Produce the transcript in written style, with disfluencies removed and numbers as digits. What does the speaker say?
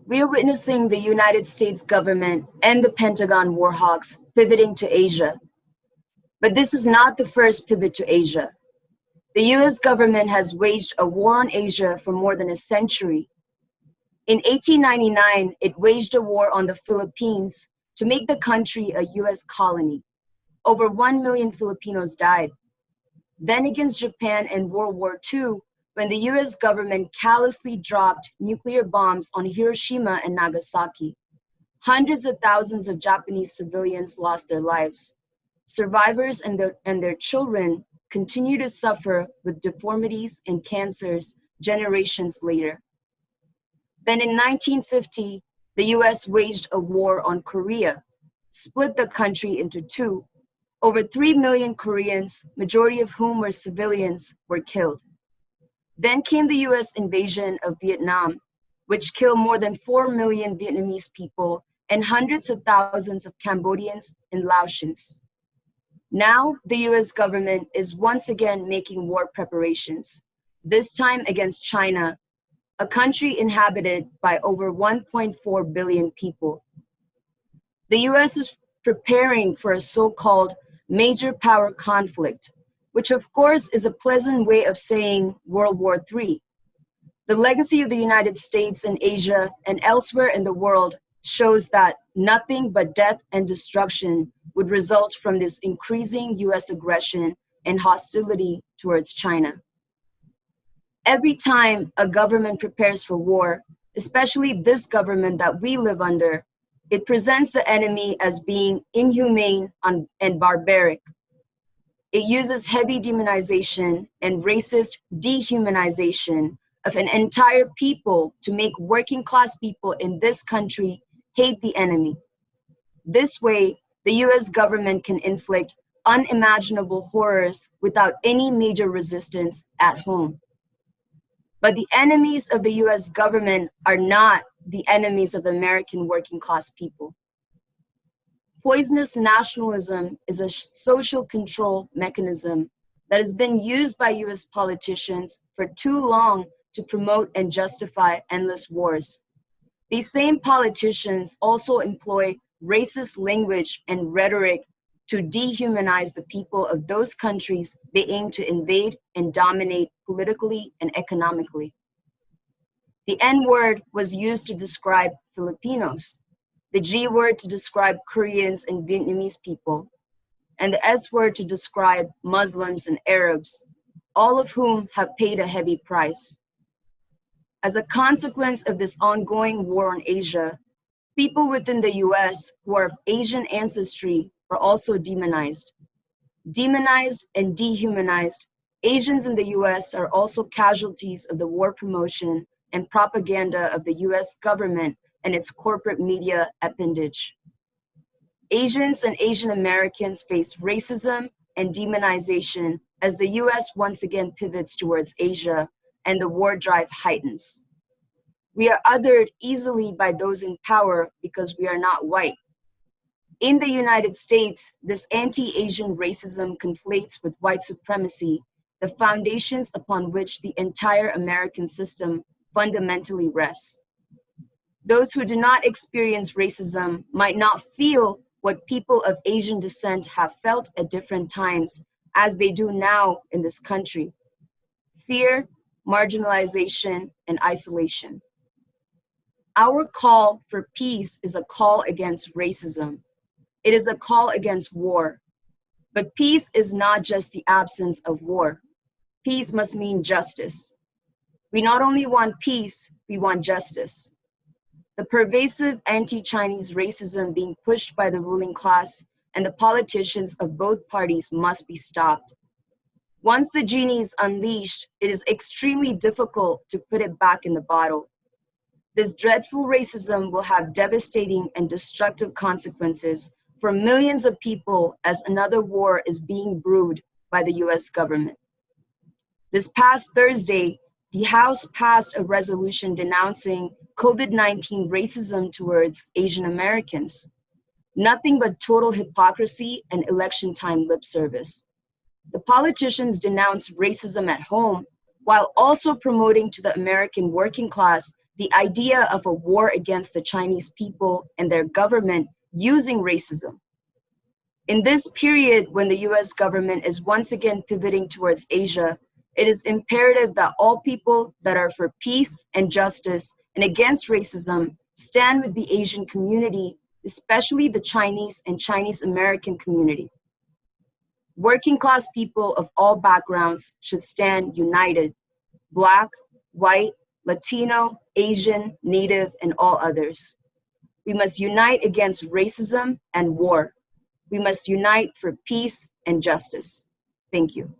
We are witnessing the United States government and the Pentagon war hawks pivoting to Asia. But this is not the first pivot to Asia. The US government has waged a war on Asia for more than a century. In 1899, it waged a war on the Philippines to make the country a US colony. Over 1 million Filipinos died. Then against Japan in World War II, when the US government callously dropped nuclear bombs on Hiroshima and Nagasaki. Hundreds of thousands of Japanese civilians lost their lives. Survivors and their children continue to suffer with deformities and cancers generations later. Then in 1950, the US waged a war on Korea, split the country into two. Over 3 million Koreans, majority of whom were civilians, were killed. Then came the US invasion of Vietnam, which killed more than 4 million Vietnamese people and hundreds of thousands of Cambodians and Laotians. Now, the US government is once again making war preparations, this time against China, a country inhabited by over 1.4 billion people. The US is preparing for a so-called major power conflict, which of course is a pleasant way of saying World War III. The legacy of the United States in Asia and elsewhere in the world shows that nothing but death and destruction would result from this increasing US aggression and hostility towards China. Every time a government prepares for war, especially this government that we live under, it presents the enemy as being inhumane and barbaric. It uses heavy demonization and racist dehumanization of an entire people to make working class people in this country hate the enemy. This way, the US government can inflict unimaginable horrors without any major resistance at home. But the enemies of the US government are not the enemies of the American working class people. Poisonous nationalism is a social control mechanism that has been used by US politicians for too long to promote and justify endless wars. These same politicians also employ racist language and rhetoric to dehumanize the people of those countries they aim to invade and dominate politically and economically. The N-word was used to describe Filipinos, the G-word to describe Koreans and Vietnamese people, and the S-word to describe Muslims and Arabs, all of whom have paid a heavy price. As a consequence of this ongoing war on Asia, people within the US who are of Asian ancestry are also demonized. Demonized and dehumanized, Asians in the US are also casualties of the war promotion and propaganda of the US government and its corporate media appendage. Asians and Asian Americans face racism and demonization as the US once again pivots towards Asia and the war drive heightens. We are othered easily by those in power because we are not white. In the United States, this anti-Asian racism conflates with white supremacy, the foundations upon which the entire American system fundamentally rests. Those who do not experience racism might not feel what people of Asian descent have felt at different times as they do now in this country: fear, marginalization, and isolation. Our call for peace is a call against racism. It is a call against war. But peace is not just the absence of war. Peace must mean justice. We not only want peace, we want justice. The pervasive anti-Chinese racism being pushed by the ruling class and the politicians of both parties must be stopped. Once the genie is unleashed, it is extremely difficult to put it back in the bottle. This dreadful racism will have devastating and destructive consequences for millions of people as another war is being brewed by the US government. This past Thursday, the House passed a resolution denouncing COVID-19 racism towards Asian Americans. Nothing but total hypocrisy and election time lip service. The politicians denounce racism at home while also promoting to the American working class the idea of a war against the Chinese people and their government using racism. In this period, when the US government is once again pivoting towards Asia, it is imperative that all people that are for peace and justice and against racism stand with the Asian community, especially the Chinese and Chinese American community. Working class people of all backgrounds should stand united, Black, white, Latino, Asian, Native, and all others. We must unite against racism and war. We must unite for peace and justice. Thank you.